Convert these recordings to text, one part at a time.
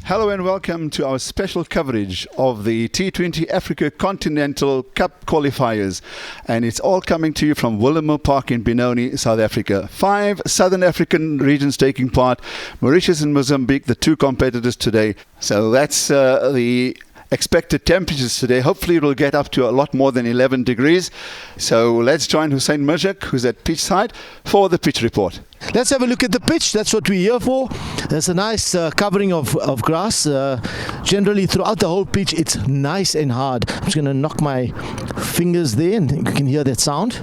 Hello and welcome to our special coverage of the T20 Africa Continental Cup qualifiers, and it's all coming to you from Willowmoore Park in Benoni, South Africa. 5 Southern African regions taking part, Mauritius and Mozambique, the two competitors today. So that's the expected temperatures today. Hopefully it will get up to a lot more than 11 degrees. So let's join Hussein Mirjak, who's at pitch side, for the pitch report. Let's have a look at the pitch. That's what we're here for. There's a nice covering of grass. Generally throughout the whole pitch it's nice and hard. I'm just going to knock my fingers there and you can hear that sound.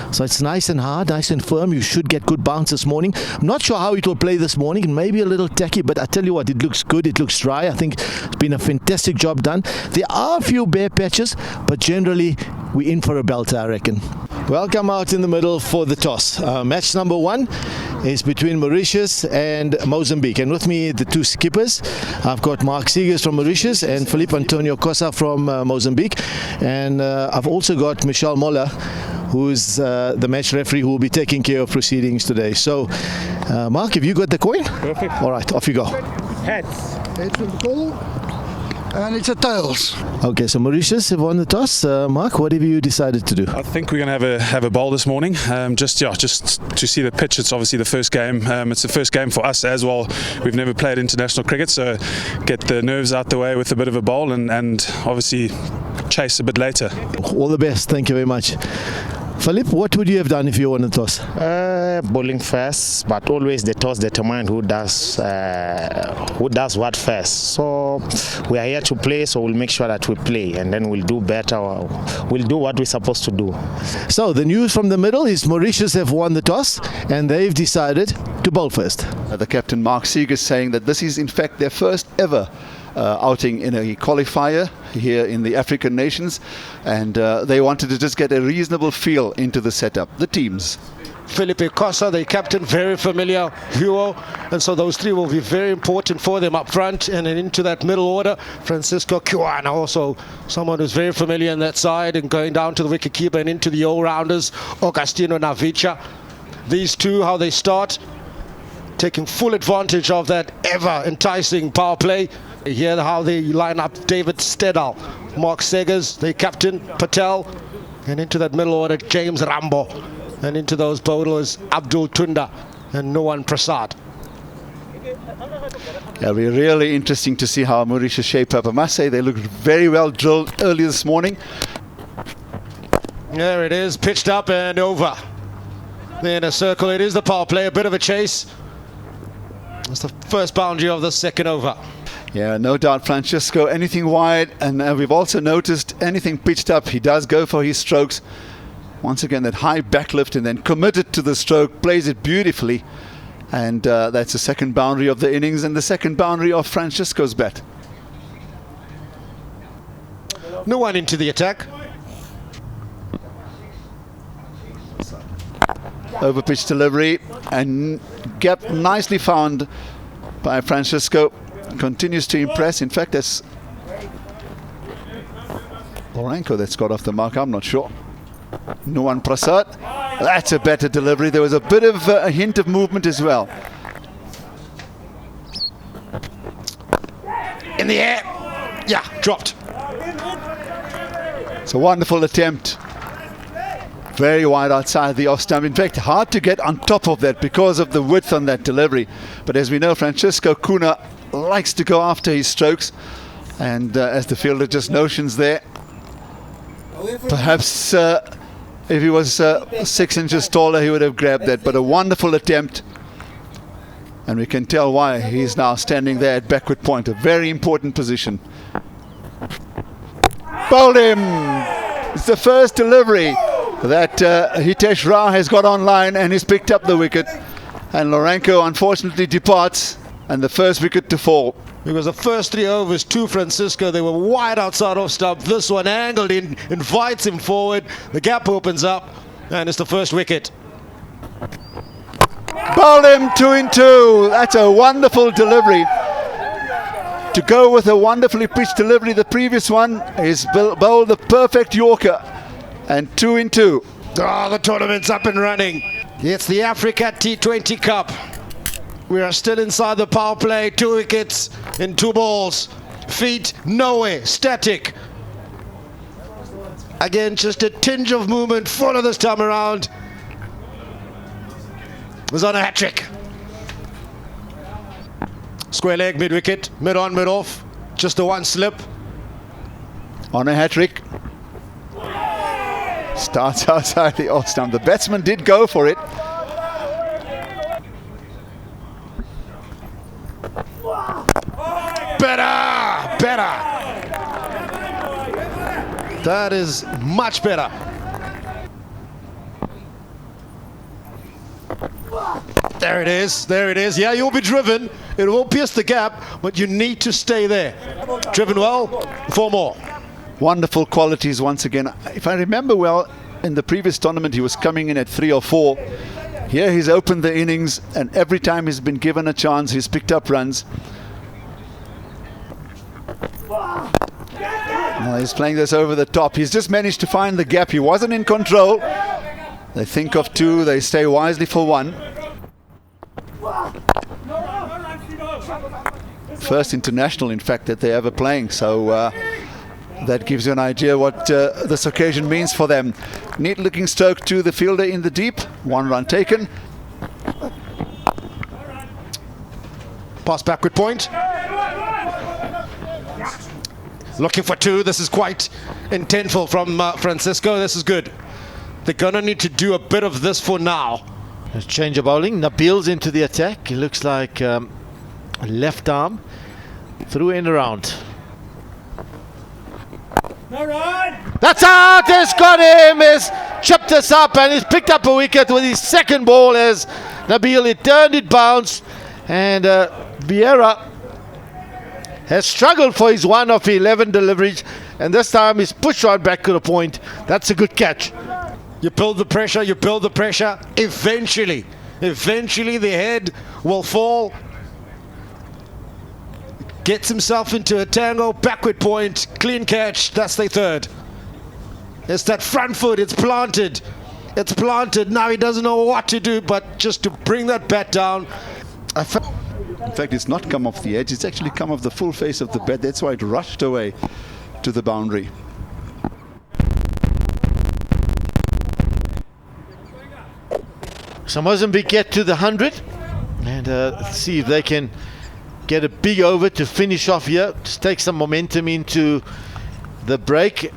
So it's nice and hard, nice and firm. You should get good bounce this morning. I'm not sure how it will play this morning. It may be a little tacky, but I tell you what, it looks good. It looks dry. I think it's been a fantastic job done. There are a few bare patches, but generally we're in for a belter, I reckon. Welcome out in the middle for the toss. Match number 1 is between Mauritius and Mozambique. And with me, the two skippers. I've got Mark Seegers from Mauritius and Philippe Antonio Cossa from Mozambique. And I've also got Michel Moller, who's the match referee who will be taking care of proceedings today. So, Mark, have you got the coin? Perfect. All right, off you go. Heads. Heads with the call, and it's a tails. Okay, so Mauritius have won the toss. Mark, what have you decided to do? I think we're going to have a bowl this morning. Just to see the pitch. It's obviously the first game. It's the first game for us as well. We've never played international cricket, so get the nerves out the way with a bit of a bowl, and obviously chase a bit later. All the best. Thank you very much. Philippe, what would you have done if you won the toss? Bowling first, but always the toss determines who does what first. So we are here to play, so we'll make sure that we play, and then we'll do better. We'll do what we're supposed to do. So the news from the middle is Mauritius have won the toss, and they've decided to bowl first. The captain Mark Seegers saying that this is in fact their first ever outing in a qualifier here in the African nations, and they wanted to just get a reasonable feel into the setup. The teams. Philippe Cossa, the captain, very familiar duo, and so those three will be very important for them up front. And then into that middle order, Francisco Kiwana, also someone who's very familiar in that side, and going down to the wicketkeeper and into the all-rounders, Augustino Navicha. These two, how they start, taking full advantage of that ever enticing power play. Here how they line up: David Stedall, Mark Seegers, the captain, Patel, and into that middle order, James Rambo, and into those bowlers, Abdul Tunda and Noan Prasad. It'll be really interesting to see how Mauritius shape up. I must say they looked very well drilled early this morning. There it is, pitched up and over. In a circle, it is the power play, a bit of a chase. It's the first boundary of the second over. Yeah, no doubt, Francisco, anything wide, and we've also noticed anything pitched up, he does go for his strokes. Once again, that high backlift and then committed to the stroke, plays it beautifully. And that's the second boundary of the innings and the second boundary of Francisco's bat. No one into the attack. Over pitch delivery, and gap nicely found by Francisco. Continues to impress. In fact, that's Lorenko that's got off the mark, I'm not sure. Noan Prasad, that's a better delivery. There was a bit of a hint of movement as well. In the air, yeah, dropped. It's a wonderful attempt. Very wide outside the off stump. In fact, hard to get on top of that because of the width on that delivery. But as we know, Francisco Kuna likes to go after his strokes, and as the fielder just notions there, perhaps if he was 6 inches taller he would have grabbed that. But a wonderful attempt, and we can tell why he's now standing there at backward point, a very important position. Bowled him. It's the first delivery that Hitesh Rao has got online, and he's picked up the wicket, and Lorenko unfortunately departs, and the first wicket to fall. Because the first 3 overs to Francisco, they were wide outside off stump. This one angled in, invites him forward. The gap opens up, and it's the first wicket. Bowled him 2 in 2. That's a wonderful delivery. To go with a wonderfully pitched delivery, the previous one is bowled the perfect Yorker, and 2 in 2. Oh, the tournament's up and running. It's the Africa T20 Cup. We are still inside the power play. 2 wickets in 2 balls. Feet nowhere, static. Again, just a tinge of movement. Fuller this time around. Was on a hat-trick. Square leg, mid-wicket, mid-on, mid-off. Just the one slip. On a hat-trick. Starts outside the off stump. The batsman did go for it. Better. That is much better. There it is. Yeah, you'll be driven. It will pierce the gap, but you need to stay there. Driven well, 4 more. Wonderful qualities once again. If I remember well, in the previous tournament he was coming in at 3 or 4. Here he's opened the innings, and every time he's been given a chance, he's picked up runs. Well, he's playing this over the top. He's just managed to find the gap. He wasn't in control. They think of 2, they stay wisely for 1. First international, in fact, that they're ever playing. So that gives you an idea what this occasion means for them. Neat looking stroke to the fielder in the deep. 1 run taken. Pass backward point. Looking for 2. This is quite intentful from Francisco. This is good. They're going to need to do a bit of this for now. Let's change of bowling. Nabil's into the attack. It looks like left arm. Through and around. That's out! He's got him! He's chipped us up and he's picked up a wicket with his second ball as Nabil. It turned, it bounced, and Vieira has struggled for his 1 of 11 deliveries, and this time he's pushed right back to the point. That's a good catch. You build the pressure. Eventually the head will fall. Gets himself into a tangle, backward point, clean catch. That's the 3rd. It's that front foot, it's planted. Now he doesn't know what to do, but just to bring that bat down. In fact, it's not come off the edge, it's actually come off the full face of the bat. That's why it rushed away to the boundary. So Mozambique get to the 100 and see if they can get a big over to finish off here, to take some momentum into the break.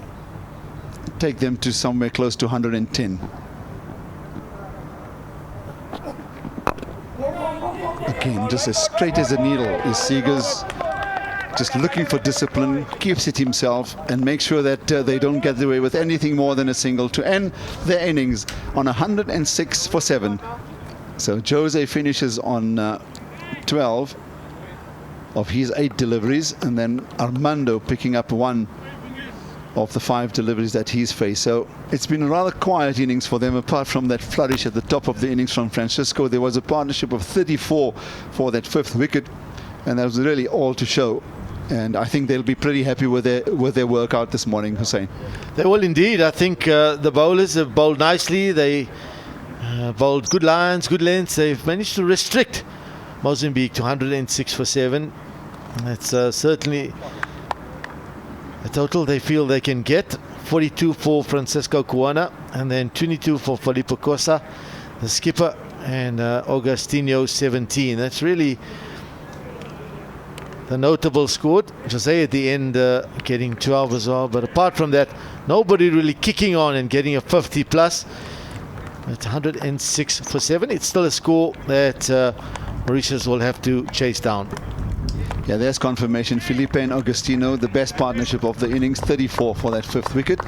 Take them to somewhere close to 110. Again, just as straight as a needle is Seegers. Just looking for discipline, keeps it himself, and makes sure that they don't get away with anything more than a single to end their innings on 106 for 7. So Jose finishes on 12 of his 8 deliveries, and then Armando picking up 1 of the 5 deliveries that he's faced. So it's been a rather quiet innings for them, apart from that flourish at the top of the innings from Francisco. There was a partnership of 34 for that 5th wicket, and that was really all to show. And I think they'll be pretty happy with their workout this morning, Hussein. They will indeed. I think the bowlers have bowled nicely. They bowled good lines, good lengths. They've managed to restrict Mozambique to 106 for 7. That's certainly a total they feel they can get. 42 for Francisco Kuana, and then 22 for Felipe Costa, the skipper, and Augustinho 17. That's really the notable score. Jose at the end getting 12 as well, but apart from that, nobody really kicking on and getting a 50 plus. It's 106 for 7. It's still a score that Mauritius will have to chase down. Yeah, there's confirmation. Felipe and Augustino, the best partnership of the innings, 34 for that 5th wicket.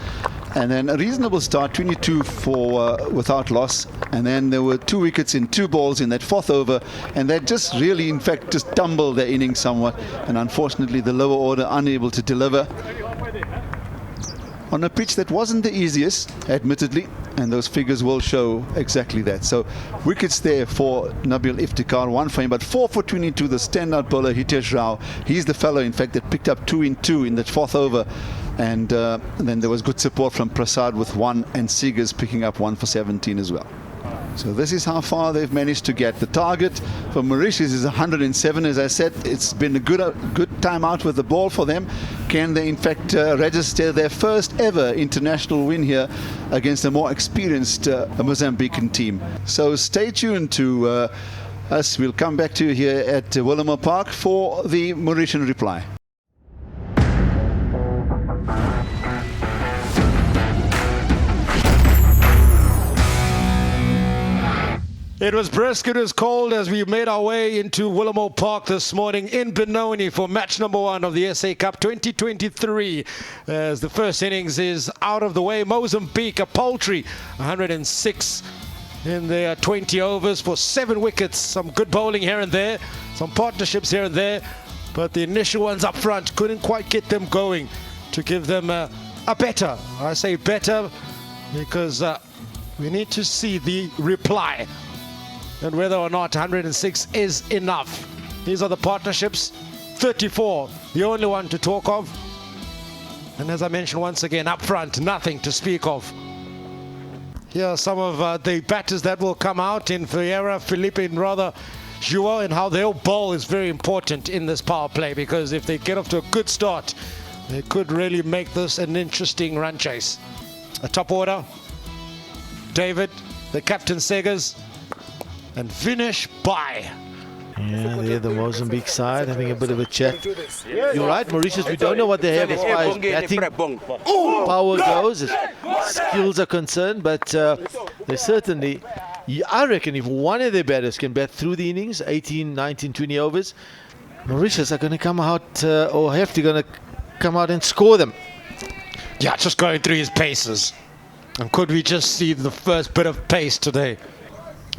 And then a reasonable start, 22 for without loss. And then there were 2 wickets in 2 balls in that 4th over. And that just really, in fact, just tumbled their innings somewhat. And unfortunately, the lower order unable to deliver on a pitch that wasn't the easiest, admittedly, and those figures will show exactly that. So wickets there for Nabil Iftikhar, 1 for him, but 4 for 22, the standout bowler Hitesh Rao. He's the fellow, in fact, that picked up 2 in 2 in that 4th over. And then there was good support from Prasad with 1, and Seegers picking up 1 for 17 as well. So this is how far they've managed to get. The target for Mauritius is 107. As I said, it's been a good time out with the ball for them. Can they in fact register their first ever international win here against a more experienced Mozambican team? So stay tuned to us. We'll come back to you here at Willowmoore Park for the Mauritian reply. It was brisk, it was cold as we made our way into Willowmoore Park this morning in Benoni for match number 1 of the ACA Cup 2023. As the first innings is out of the way, Mozambique, a paltry 106 in their 20 overs for 7 wickets. Some good bowling here and there, some partnerships here and there, but the initial ones up front couldn't quite get them going to give them a better, I say better, because we need to see the reply and whether or not 106 is enough. These are the partnerships. 34, the only one to talk of. And as I mentioned once again, up front, nothing to speak of. Here are some of the batters that will come out in Vieira, Felipe, and rather João, and how they'll bowl is very important in this power play, because if they get off to a good start, they could really make this an interesting run chase. A top order, David, the captain Seggers, and finish by. Yeah, they're the Mozambique side having a bit of a chat. You're right, Mauritius, we don't know what they have as far as batting power goes, as skills are concerned, but they certainly, I reckon if one of their batters can bat through the innings, 18, 19, 20 overs, Mauritius are going to come out, or have to going to come out and score them. Yeah, just going through his paces. And could we just see the first bit of pace today?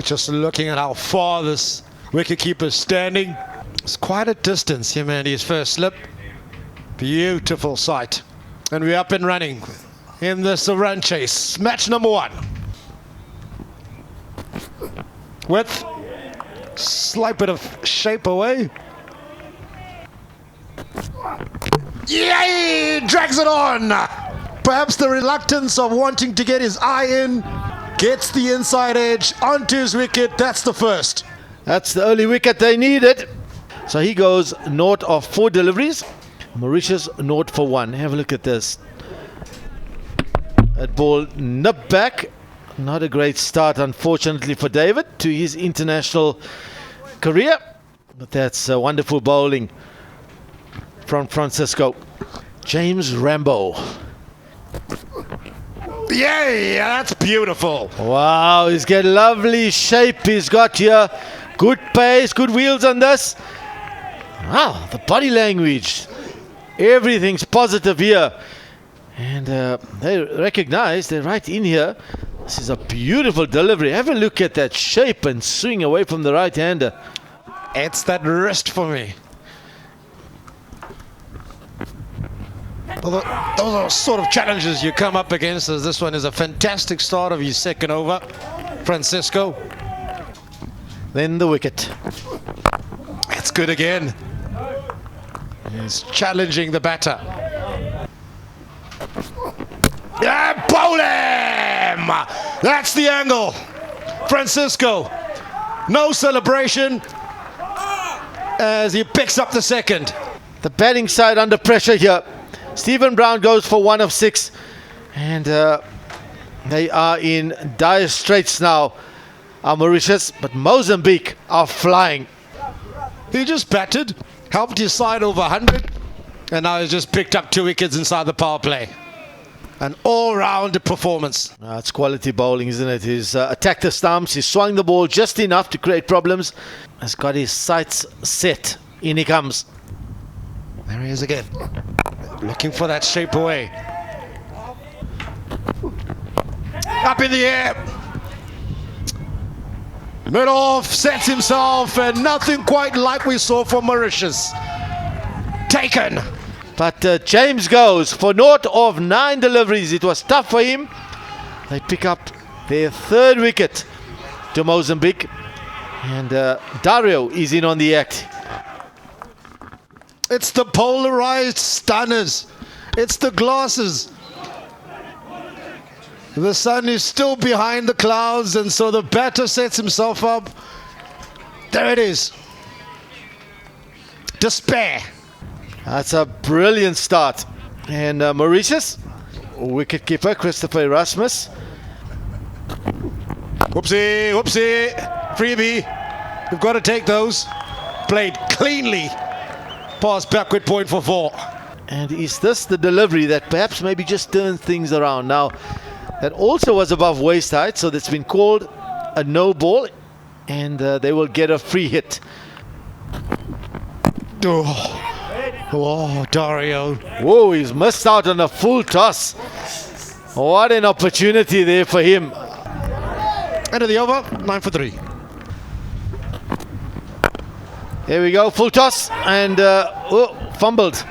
Just looking at how far this wicketkeeper is standing. It's quite a distance, him and his first slip. Beautiful sight. And we're up and running in this run chase. Match number 1. With slight bit of shape away. Yay! Drags it on! Perhaps the reluctance of wanting to get his eye in. Gets the inside edge onto his wicket. That's the first. That's the early wicket they needed. So he goes 0 of 4 deliveries. Mauritius 0 for 1. Have a look at this. That ball nipped back. Not a great start, unfortunately, for David to his international career. But that's wonderful bowling from Francisco. James Rambo. Yay, that's beautiful. Wow, he's got lovely shape. He's got here good pace, good wheels on this. Wow, the body language. Everything's positive here. And they recognize they're right in here. This is a beautiful delivery. Have a look at that shape and swing away from the right-hander. It's that wrist for me. Those are sort of challenges you come up against, as this one is a fantastic start of his second over. Francisco. Then the wicket. It's good again. He's challenging the batter. Yeah, bowl him! That's the angle. Francisco. No celebration as he picks up the second. The batting side under pressure here. Stephen Brown goes for 1 of 6, and they are in dire straits now, Mauritius, but Mozambique are flying. He just batted, helped his side over 100, and now he's just picked up 2 wickets inside the power play. An all-round performance. It's quality bowling, isn't it? He's attacked the stumps, he's swung the ball just enough to create problems. He's got his sights set. In he comes. There he is again. Looking for that shape away. Up in the air. Mid-off, sets himself, and nothing quite like we saw from Mauritius. Taken. But James goes for 0 of 9 deliveries. It was tough for him. They pick up their 3rd wicket to Mozambique. And Dario is in on the act. It's the polarized stunners. It's the glasses. The sun is still behind the clouds, and so the batter sets himself up. There it is. Despair. That's a brilliant start. And Mauritius, wicketkeeper Christopher Erasmus. Whoopsie, whoopsie. Freebie. We've got to take those. Played cleanly. Pass backward, point for 4. And is this the delivery that perhaps maybe just turns things around? Now, that also was above waist height, so that's been called a no ball, and they will get a free hit. Oh, Dario. Whoa, he's missed out on a full toss. What an opportunity there for him. End of the over, 9 for 3. Here we go, full toss, and fumbled.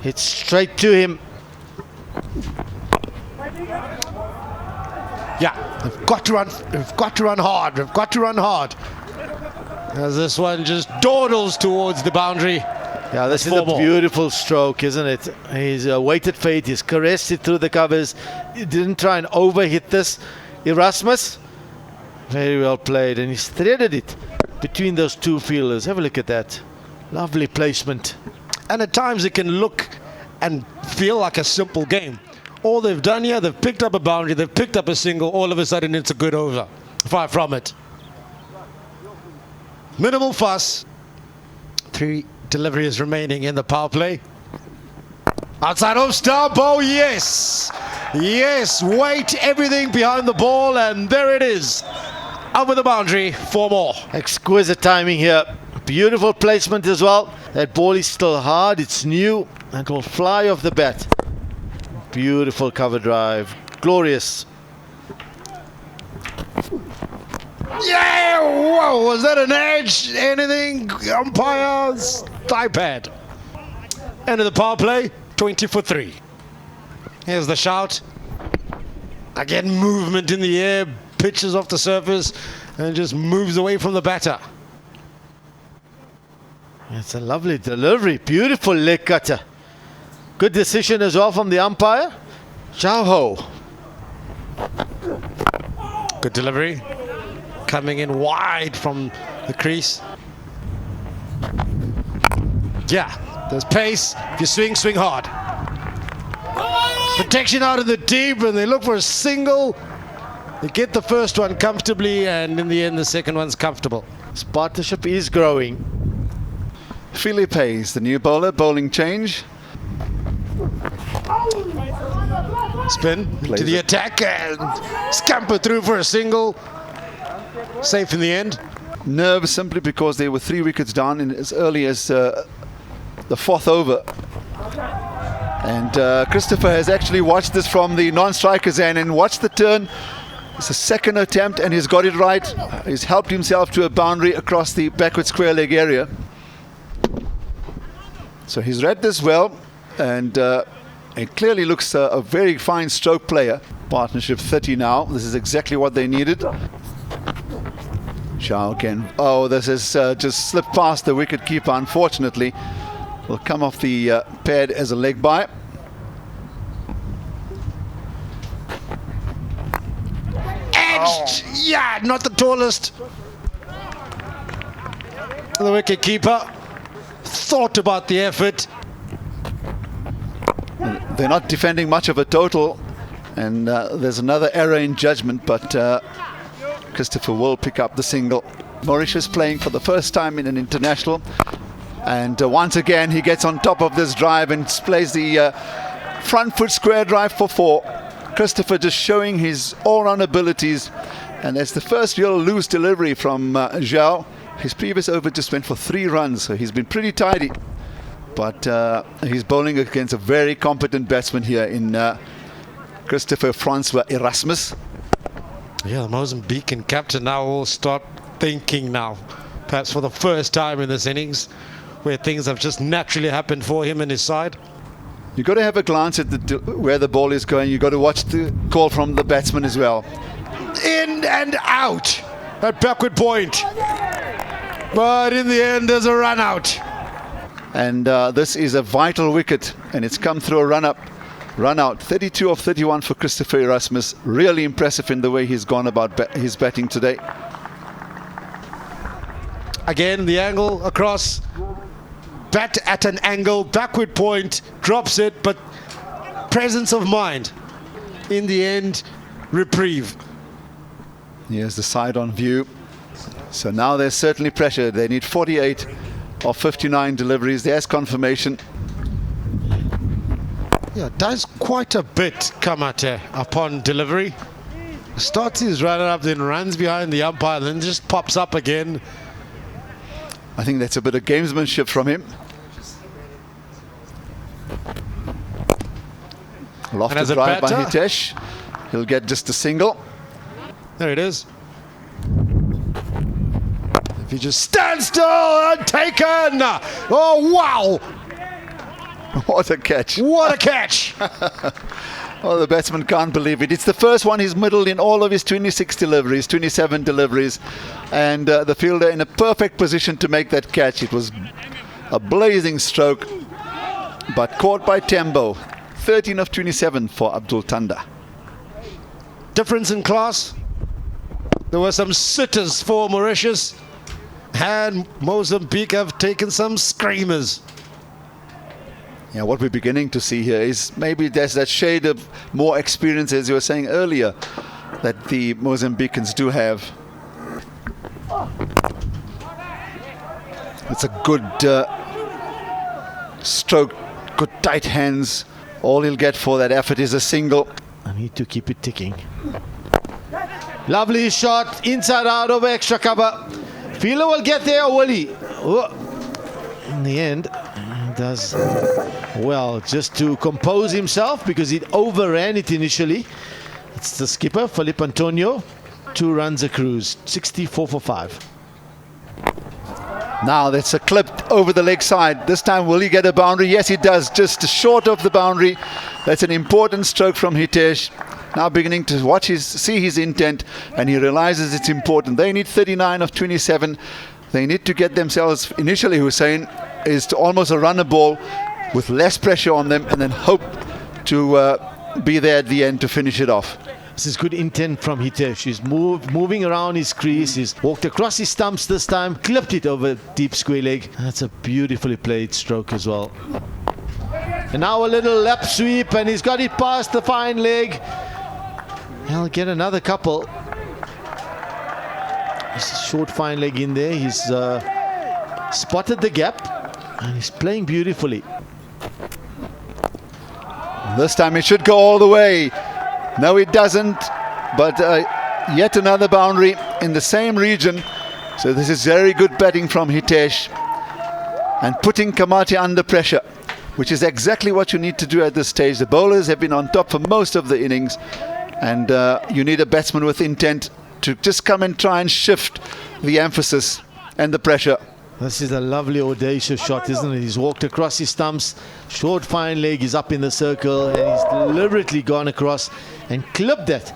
It's straight to him. Yeah, they've got to run. They've got to run hard. They've got to run hard. As this one just dawdles towards the boundary. Yeah, this is a beautiful stroke, isn't it? He's waited for it. He's caressed it through the covers. He didn't try and overhit this. Erasmus, very well played, and he's threaded it between those two fielders. Have a look at that. Lovely placement. And at times it can look and feel like a simple game. All they've done here, they've picked up a boundary, they've picked up a single, all of a sudden it's a good over. Far from it. Minimal fuss. 3 deliveries remaining in the power play. Outside off stump, oh yes! Yes, weight, everything behind the ball, and there it is. Over the boundary, 4 more. Exquisite timing here. Beautiful placement as well. That ball is still hard, it's new, and will fly off the bat. Beautiful cover drive. Glorious. Yeah! Whoa! Was that an edge? Anything? Umpire's iPad. End of the power play. 20 for 3. Here's the shout. Again, movement in the air. Pitches off the surface and just moves away from the batter. It's a lovely delivery. Beautiful leg cutter. Good decision as well from the umpire. Chow Ho. Good delivery. Coming in wide from the crease. Yeah, there's pace. If you swing, swing hard. Protection out of the deep, and they look for a single. They get the first one comfortably, and in the end, the second one's comfortable. This partnership is growing. Philippe Hayes, the new bowler, bowling change. Spin to the attack and scamper through for a single. Safe in the end. Nerves simply because they were 3 wickets down in as early as the 4th over. And Christopher has actually watched this from the non-striker's end and watched the turn. It's a second attempt and he's got it right. He's helped himself to a boundary across the backward square leg area. So he's read this well, and it clearly looks a very fine stroke player. Partnership 30 now. This is exactly what they needed. Chow again. Oh, this has just slipped past the wicket keeper, unfortunately. Will come off the pad as a leg by. Edged! Yeah, not the tallest. The wicket keeper thought about the effort. They're not defending much of a total, and there's another error in judgment, but Christopher will pick up the single. Mauritius playing for the first time in an international, and once again he gets on top of this drive and plays the front foot square drive for 4. Christopher just showing his all-round abilities, and that's the first real loose delivery from Zhao. His previous over just went for 3 runs, so he's been pretty tidy. But he's bowling against a very competent batsman here in Christopher Francois Erasmus. Yeah, the Mozambican captain now will start thinking now, perhaps for the first time in this innings, where things have just naturally happened for him and his side. You've got to have a glance at where the ball is going. You've got to watch the call from the batsman as well. In and out at backward point. But in the end, there's a run out. And this is a vital wicket, and it's come through a run-up. run out. 32 of 31 for Christopher Erasmus. Really impressive in the way he's gone about his batting today. Again, the angle across. Bat at an angle, backward point, drops it, but presence of mind. In the end, reprieve. Here's the side on view. So now there's certainly pressure. They need 48 of 59 deliveries. There's confirmation. Yeah, does quite a bit, Kamate, upon delivery. Starts his runner up, then runs behind the umpire, and then just pops up again. I think that's a bit of gamesmanship from him. Lofted drive by Hitesh. He'll get just a single. There it is. If he just stands still and taken. Oh, wow. What a catch. What a catch. Oh, the batsman can't believe it. It's the first one he's middled in all of his 26 deliveries, 27 deliveries. And the fielder in a perfect position to make that catch. It was a blazing stroke, but caught by Tembo. 13 of 27 for Abdul Tanda. Difference in class. There were some sitters for Mauritius, and Mozambique have taken some screamers. Yeah, what we're beginning to see here is maybe there's that shade of more experience, as you were saying earlier, that the Mozambicans do have. It's a good stroke, good tight hands. All he'll get for that effort is a single. I need to keep it ticking. Lovely shot, inside out over extra cover. Fielder will get there, Wally. Oh. In the end, he does well just to compose himself because it overran it initially. It's the skipper, Felipe Antonio. 2 runs a cruise, 64 for 5. Now that's a clip over the leg side. This time will he get a boundary? Yes, he does, just short of the boundary. That's an important stroke from Hitesh. Now beginning to see his intent, and he realizes it's important. They need 39 of 27. They need to get themselves, initially Hussein, is to almost a runner ball with less pressure on them, and then hope to be there at the end to finish it off. This is good intent from Hitesh. He's moving around his crease. He's walked across his stumps this time, clipped it over deep square leg. That's a beautifully played stroke as well. And now a little lap sweep, and he's got it past the fine leg. He'll get another couple. There's a short fine leg in there. He's spotted the gap, and he's playing beautifully. This time it should go all the way. No, it doesn't, but yet another boundary in the same region. So this is very good batting from Hitesh and putting Kamate under pressure, which is exactly what you need to do at this stage. The bowlers have been on top for most of the innings, and you need a batsman with intent to just come and try and shift the emphasis and the pressure. This is a lovely audacious shot, isn't it? He's walked across his stumps, short fine leg is up in the circle, and he's deliberately gone across and clipped that.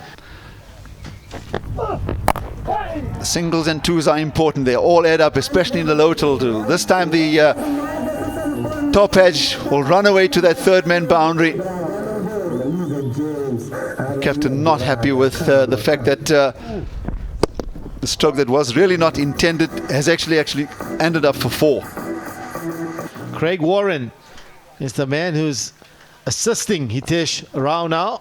The singles and twos are important. They all add up, especially in the low total. This time the top edge will run away to that third man boundary. Captain not happy with the fact that the stroke that was really not intended has actually ended up for 4. Craig Warren is the man who's assisting Hitesh around now.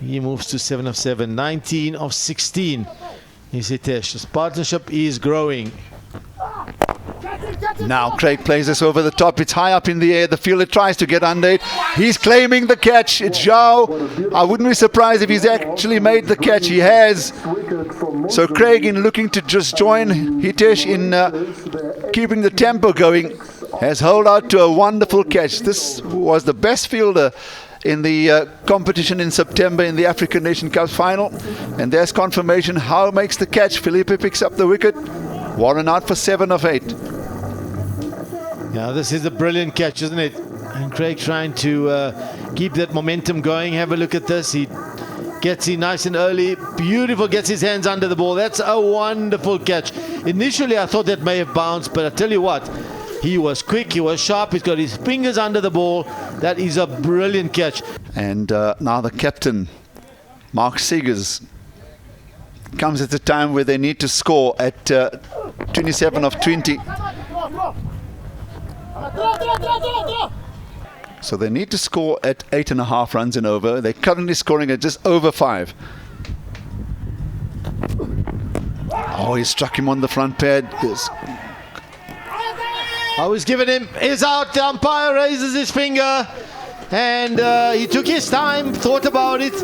He moves to 7 of 7, 19 of 16 is Hitesh. His partnership is growing. Now Craig plays this over the top. It's high up in the air. The fielder tries to get under it. He's claiming the catch. It's Zhao. I wouldn't be surprised if he's actually made the catch. He has. So Craig, in looking to just join Hitesh in keeping the tempo going, has held out to a wonderful catch. This was the best fielder in the competition in September in the African Nation Cup final. And there's confirmation. How makes the catch? Felipe picks up the wicket. Warren out for 7 of 8. Yeah, this is a brilliant catch, isn't it? And Craig trying to keep that momentum going. Have a look at this. He gets in nice and early. Beautiful, gets his hands under the ball. That's a wonderful catch. Initially, I thought that may have bounced, but I tell you what, he was quick, he was sharp, he's got his fingers under the ball. That is a brilliant catch. And now the captain, Mark Seegers, comes at a time where they need to score at 27 of 20. So they need to score at 8.5 runs and over. They're currently scoring at just over 5. Oh, he struck him on the front pad. Yes. I was giving him is out. The umpire raises his finger, and he took his time, thought about it,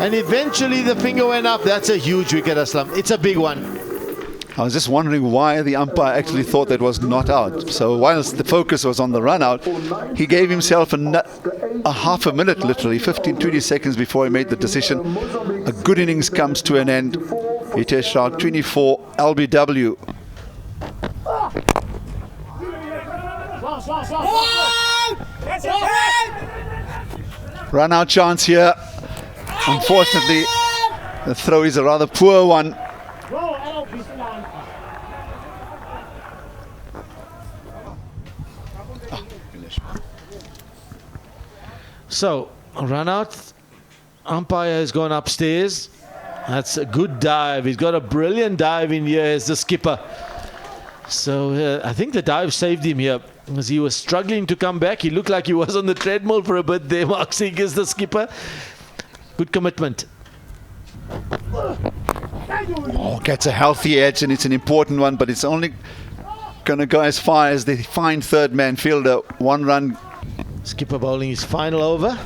and eventually the finger went up. That's a huge wicket, Aslam. It's a big one. I was just wondering why the umpire actually thought that was not out. So whilst the focus was on the run out, he gave himself a half a minute, literally 15-20 seconds before he made the decision. A good innings comes to an end. Hitesh out 24 LBW. Run out chance here. Unfortunately, the throw is a rather poor one. So, run out. Umpire has gone upstairs. That's a good dive. He's got a brilliant dive in here as the skipper. So I think the dive saved him here, as he was struggling to come back. He looked like he was on the treadmill for a bit there. Mark Seegers, the skipper. Good commitment. Oh, gets a healthy edge, and it's an important one, but it's only going to go as far as the fine third man fielder. 1 run. Skipper bowling his final over.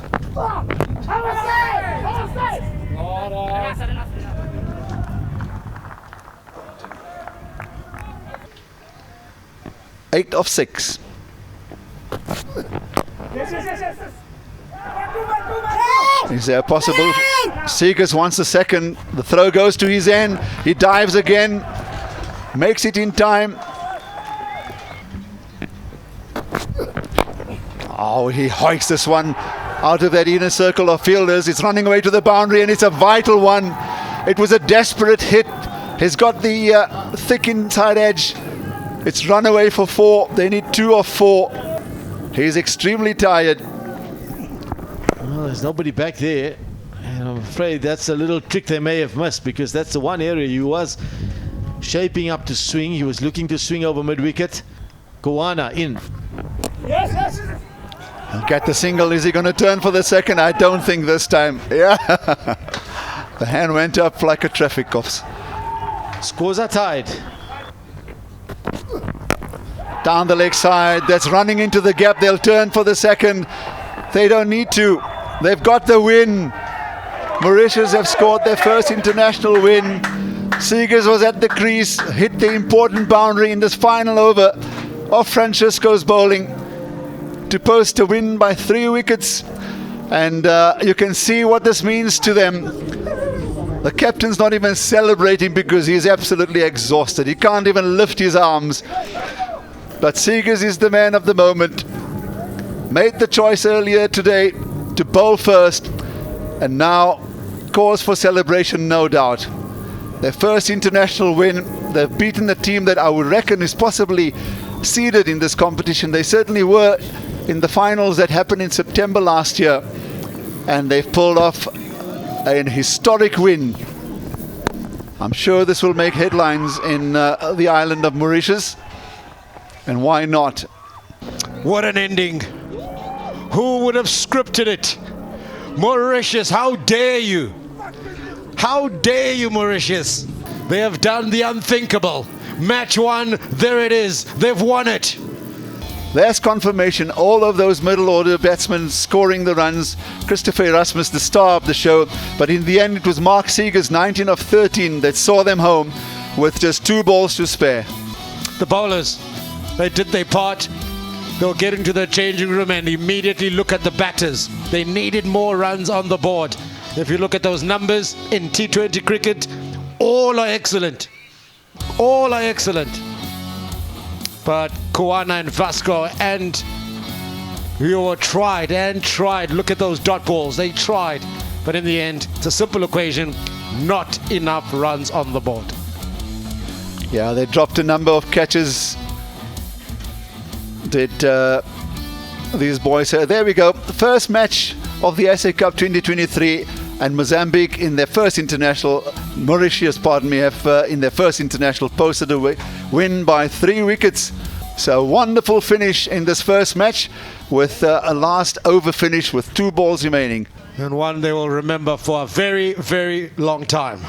8 of 6. Is there a possible? Seegers wants a second. The throw goes to his end. He dives again. Makes it in time. Oh, he hoiks this one out of that inner circle of fielders. It's running away to the boundary, and it's a vital one. It was a desperate hit. He's got the thick inside edge. It's run away for 4. They need 2 of 4. He's extremely tired. Well, there's nobody back there. And I'm afraid that's a little trick they may have missed, because that's the one area he was shaping up to swing. He was looking to swing over mid-wicket. Goana in. Yes. He'll get the single. Is he going to turn for the second? I don't think this time. Yeah. The hand went up like a traffic cop's. Scores are tied. Down the leg side. That's running into the gap. They'll turn for the second. They don't need to. They've got the win. Mauritius have scored their first international win. Seegers was at the crease, hit the important boundary in this final over of Francisco's bowling to post a win by 3 wickets. And you can see what this means to them. The captain's not even celebrating because he's absolutely exhausted. He can't even lift his arms. But Seegers is the man of the moment. Made the choice earlier today to bowl first, and now cause for celebration, no doubt. Their first international win. They've beaten the team that I would reckon is possibly seeded in this competition. They certainly were in the finals that happened in September last year, and they've pulled off an historic win. I'm sure this will make headlines in the island of Mauritius, and why not? What an ending. Who would have scripted it? Mauritius, how dare you? How dare you, Mauritius? They have done the unthinkable. Match 1, there it is. They've won it. There's confirmation. All of those middle order batsmen scoring the runs. Christopher Erasmus, the star of the show. But in the end, it was Mark Seegers, 19 of 13, that saw them home with just 2 balls to spare. The bowlers, they did their part. They'll get into the changing room and immediately look at the batters. They needed more runs on the board. If you look at those numbers in T20 cricket, all are excellent. All are excellent. But Goana and Vasco and Willowmoore tried and tried. Look at those dot balls. They tried. But in the end, it's a simple equation. Not enough runs on the board. Yeah, they dropped a number of catches. Did these boys here. There we go. The first match of the ACA Cup 2023, and Mozambique in their first international, Mauritius, pardon me, have in their first international posted a win by 3 wickets. So wonderful finish in this first match with a last over finish with 2 balls remaining. And one they will remember for a very, very long time.